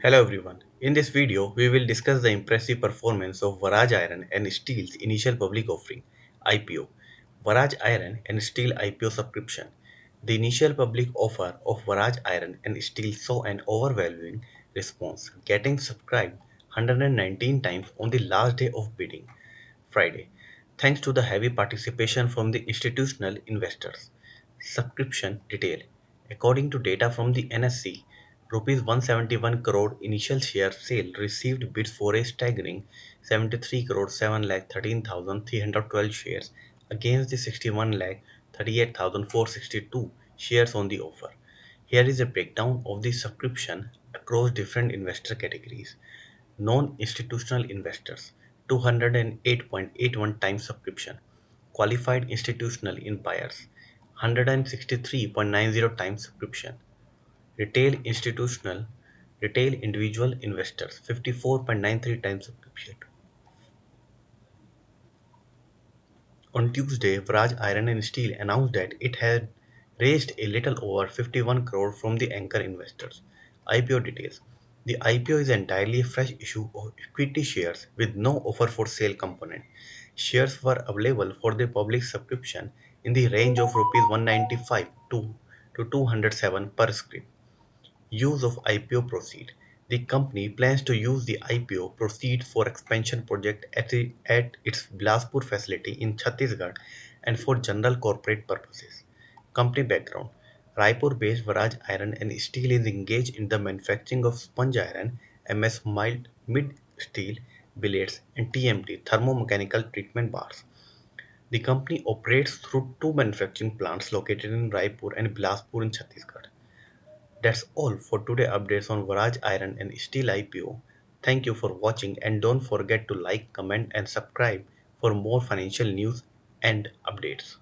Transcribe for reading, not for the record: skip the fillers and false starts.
Hello everyone. In this video, we will discuss the impressive performance of Vraj Iron and Steel's initial public offering (IPO). Vraj Iron and Steel IPO subscription. The initial public offer of Vraj Iron and Steel saw an overwhelming response, getting subscribed 119 times on the last day of bidding. Friday, thanks to the heavy participation from the institutional investors. Subscription detail. According to data from the NSC, rupees 171 crore initial share sale received bids for a staggering 73 crore 7 lakh 13,312 shares against the 61 lakh 38,462 shares on the offer. Here is a breakdown of the subscription across different investor categories. Non-institutional investors 208.81 times subscription. Qualified institutional in buyers 163.90 times subscription. Retail institutional retail individual investors 54.93 times subscription. On Tuesday, Vraj Iron and Steel announced that it had raised a little over 51 crore from the anchor investors. IPO details. The IPO is entirely a fresh issue of equity shares with no offer for sale component. Shares were available for the public subscription in the range of rupees 195 to 207 per scrip. Use of IPO proceed. The company plans to use the IPO proceeds for expansion project at its Bilaspur facility in Chhattisgarh and for general corporate purposes. Company background. Raipur-based Vraj Iron and Steel is engaged in the manufacturing of sponge iron, MS mild mid steel, billets, and TMT thermomechanical treatment bars. The company operates through two manufacturing plants located in Raipur and Bilaspur in Chhattisgarh. That's all for today updates on Vraj Iron and Steel IPO. Thank you for watching and don't forget to like, comment and subscribe for more financial news and updates.